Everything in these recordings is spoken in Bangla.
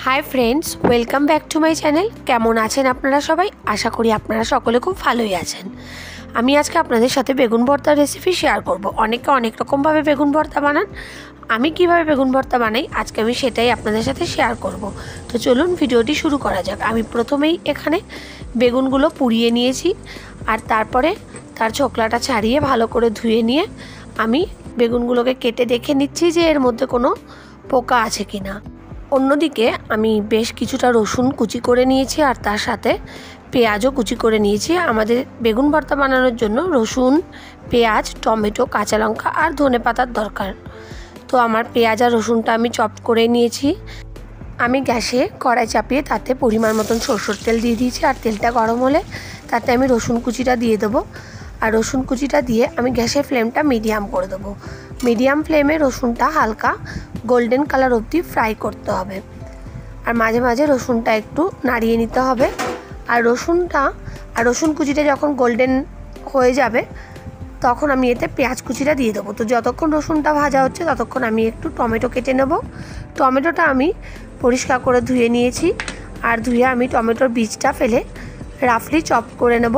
High friends welcome back to my channel. केमन आছেন আপনারা সবাই? आशा करी আপনারা সকলে খুব ভালোই আছেন। আমি আজকে আপনাদের সাথে বেগুন ভর্তার রেসিপি শেয়ার করব। অনেকে অনেক রকমভাবে বেগুন ভর্তা বানান, আমি কিভাবে বেগুন ভর্তা বানাই আজকে আমি সেটাই আপনাদের সাথে শেয়ার করব। তো চলুন ভিডিওটি শুরু করা যাক। আমি প্রথমেই এখানে বেগুনগুলো পুড়িয়ে নিয়েছি আর তারপরে তার ছোকলাটা ছাড়িয়ে ভালো করে ধুয়ে নিয়ে আমি বেগুনগুলোকে কেটে দেখে নিচ্ছি যে এর মধ্যে কোনো পোকা আছে কিনা। অন্যদিকে আমি বেশ কিছুটা রসুন কুচি করে নিয়েছি আর তার সাথে পেঁয়াজও কুচি করে নিয়েছি। আমাদের বেগুন ভর্তা বানানোর জন্য রসুন, পেঁয়াজ, টমেটো, কাঁচা লঙ্কা আর ধনেপাতার দরকার। তো আমার পেঁয়াজ আর রসুনটা আমি চপ করে নিয়েছি। আমি গ্যাসে কড়াই চাপিয়ে তাতে পরিমাণ মতন সরষের তেল দিয়ে দিয়েছি আর তেলটা গরম হলে তাতে আমি রসুন কুচিটা দিয়ে দেবো। আর রসুন কুচিটা দিয়ে আমি গ্যাসের ফ্লেমটা মিডিয়াম করে দেবো। মিডিয়াম ফ্লেমে রসুনটা হালকা গোল্ডেন কালার অবধি ফ্রাই করতে হবে আর মাঝে মাঝে রসুনটা একটু নাড়িয়ে নিতে হবে। আর রসুন কুচিটা যখন গোল্ডেন হয়ে যাবে তখন আমি এতে পেঁয়াজ কুচিটা দিয়ে দেবো। তো যতক্ষণ রসুনটা ভাজা হচ্ছে ততক্ষণ আমি একটু টমেটো কেটে নেব। টমেটোটা আমি পরিষ্কার করে ধুয়ে নিয়েছি আর ধুয়ে আমি টমেটোর বীজটা ফেলে রাফলি চপ করে নেব।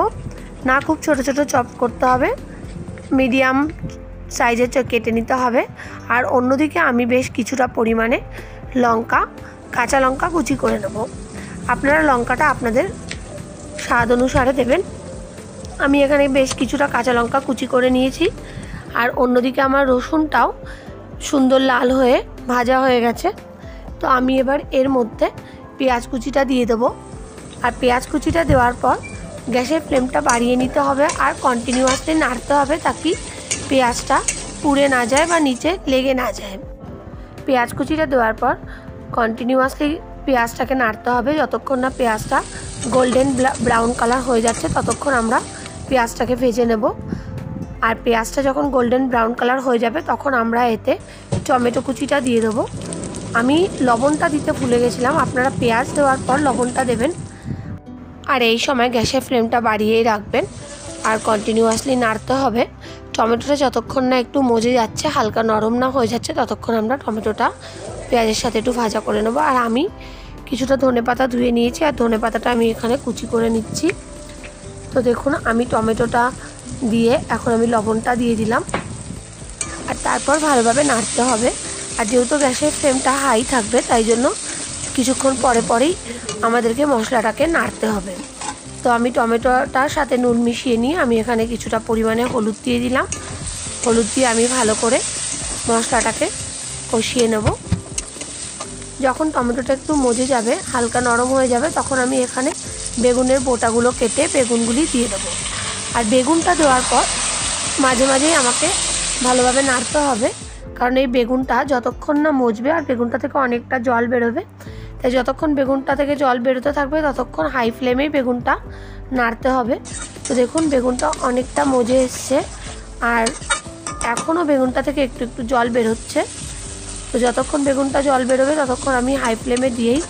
না খুব ছোট ছোট চপ করতে হবে, মিডিয়াম সাইজের কেটে নিতে হবে। আর অন্যদিকে আমি বেশ কিছুটা পরিমাণে কাঁচা লঙ্কা কুচি করে নেব। আপনারা লঙ্কাটা আপনাদের স্বাদ অনুসারে দেবেন। আমি এখানে বেশ কিছুটা কাঁচা লঙ্কা কুচি করে নিয়েছি আর অন্যদিকে আমার রসুনটাও সুন্দর লাল হয়ে ভাজা হয়ে গেছে। তো আমি এবার এর মধ্যে পেঁয়াজ কুচিটা দিয়ে দেবো। আর পেঁয়াজ কুচিটা দেওয়ার পর গ্যাসের ফ্লেমটা বাড়িয়ে নিতে হবে আর কন্টিনিউয়াসলি নাড়তে হবে তাকি পেঁয়াজটা পুড়ে না যায় বা নিচে লেগে না যায়। পেঁয়াজ কুচিটা দেওয়ার পর কন্টিনিউয়াসলি পেঁয়াজটাকে নাড়তে হবে যতক্ষণ না পেঁয়াজটা গোল্ডেন ব্রাউন কালার হয়ে যাচ্ছে ততক্ষণ আমরা পেঁয়াজটাকে ভেজে নেব। আর পেঁয়াজটা যখন গোল্ডেন ব্রাউন কালার হয়ে যাবে তখন আমরা এতে টমেটো কুচিটা দিয়ে দেবো। আমি লবণটা দিতে ভুলে গেছিলাম, আপনারা পেঁয়াজ দেওয়ার পর লবণটা দেবেন। আর এই সময় গ্যাসের ফ্লেমটা বাড়িয়েই রাখবেন আর কন্টিনিউয়াসলি নাড়তে হবে। টমেটোটা যতক্ষণ না একটু মজে যাচ্ছে, হালকা নরম না হয়ে যাচ্ছে ততক্ষণ আমরা টমেটোটা পেঁয়াজের সাথে একটু ভাজা করে নেব। আর আমি কিছুটা ধনেপাতা ধুয়ে নিয়েছি আর ধনেপাতাটা আমি এখানে কুচি করে নিচ্ছি। তো দেখুন আমি টমেটোটা দিয়ে এখন আমি লবণটা দিয়ে দিলাম আর তারপর ভালোভাবে নাড়তে হবে। আর যেহেতু গ্যাসের ফ্লেমটা হাই থাকবে তাই জন্য কিছুক্ষণ পরেই আমাদেরকে মশলাটাকে নাড়তে হবে। তো আমি টমেটোটার সাথে নুন মিশিয়ে নিয়ে আমি এখানে কিছুটা পরিমাণে হলুদ দিয়ে দিলাম। হলুদ দিয়ে আমি ভালো করে মশলাটাকে কষিয়ে নেব। যখন টমেটোটা একটু মজে যাবে, হালকা নরম হয়ে যাবে তখন আমি এখানে বেগুনের বোটাগুলো কেটে বেগুনগুলি দিয়ে দেবো। আর বেগুনটা দেওয়ার পর মাঝে মাঝেই আমাকে ভালোভাবে নাড়তে হবে কারণ এই বেগুনটা যতক্ষণ না মজবে আর বেগুনটা থেকে অনেকটা জল বেরোবে, তাই যতক্ষণ বেগুনটা থেকে জল বেরোতে থাকবে ততক্ষণ হাই ফ্লেমেই বেগুনটা নাড়তে হবে। তো দেখুন বেগুনটা অনেকটা মজে এসছে আর এখনও বেগুনটা থেকে একটু একটু জল বেরোচ্ছে। তো যতক্ষণ বেগুনটা জল বেরোবে ততক্ষণ আমি হাই ফ্লেমে দিয়েই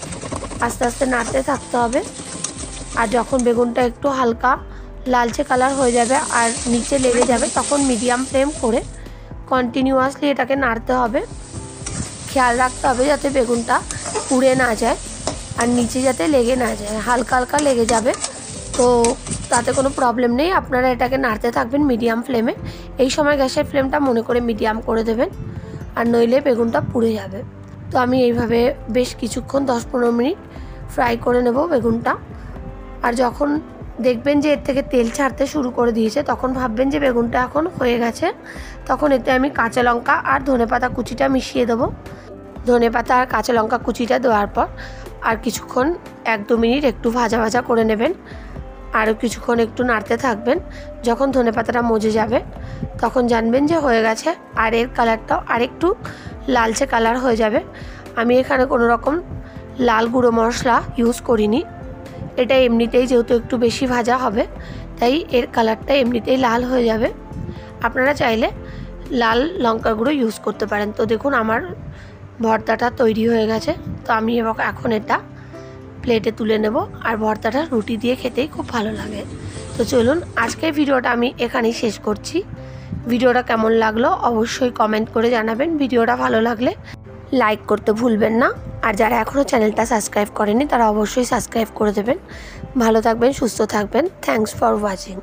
আস্তে আস্তে নাড়তে থাকতে হবে। আর যখন বেগুনটা একটু হালকা লালচে কালার হয়ে যাবে আর নিচে লেগে যাবে তখন মিডিয়াম ফ্লেম করে কন্টিনিউয়াসলি এটাকে নাড়তে হবে। খেয়াল রাখতে হবে যাতে বেগুনটা পুড়ে না যায় আর নিচে যাতে লেগে না যায়, হালকা হালকা লেগে যাবে তো তাতে কোনো প্রবলেম নেই। আপনারা এটাকে নাড়তে থাকবেন মিডিয়াম ফ্লেমে। এই সময় গ্যাসের ফ্লেমটা মনে করে মিডিয়াম করে দেবেন আর নইলে বেগুনটা পুড়ে যাবে। তো আমি এইভাবে বেশ কিছুক্ষণ 10-15 মিনিট ফ্রাই করে নেব বেগুনটা। আর যখন দেখবেন যে এর থেকে তেল ছাড়তে শুরু করে দিয়েছে তখন ভাববেন যে বেগুনটা এখন হয়ে গেছে, তখন এতে আমি কাঁচা লঙ্কা আর ধনেপাতা কুচিটা মিশিয়ে দেবো। ধনেপাতা আর কাঁচা লঙ্কা কুচিটা দেওয়ার পর আর কিছুক্ষণ 1-2 মিনিট একটু ভাজা ভাজা করে নেবেন। আরও কিছুক্ষণ একটু নাড়তে থাকবেন। যখন ধনেপাতাটা মজে যাবে তখন জানবেন যে হয়ে গেছে আর এর কালারটাও আরেকটু লালচে কালার হয়ে যাবে। আমি এখানে কোনো রকম লাল গুঁড়ো মশলা ইউজ করিনি, এটা এমনিতেই যেহেতু একটু বেশি ভাজা হবে তাই এর কালারটা এমনিতেই লাল হয়ে যাবে। আপনারা চাইলে লাল লঙ্কা গুঁড়ো ইউজ করতে পারেন। তো দেখুন আমার ভর্তাটা তৈরি হয়ে গেছে। তো আমি এখন এটা প্লেটে তুলে নেব আর ভর্তাটা রুটি দিয়ে খেতেই খুব ভালো লাগে। তো চলুন আজকের ভিডিওটা আমি এখানেই শেষ করছি। ভিডিওটা কেমন লাগলো অবশ্যই কমেন্ট করে জানাবেন। ভিডিওটা ভালো লাগলে লাইক করতে ভুলবেন না। আর যারা এখনও চ্যানেলটা সাবস্ক্রাইব করেনি তারা অবশ্যই সাবস্ক্রাইব করে দেবেন। ভালো থাকবেন, সুস্থ থাকবেন। Thanks for watching.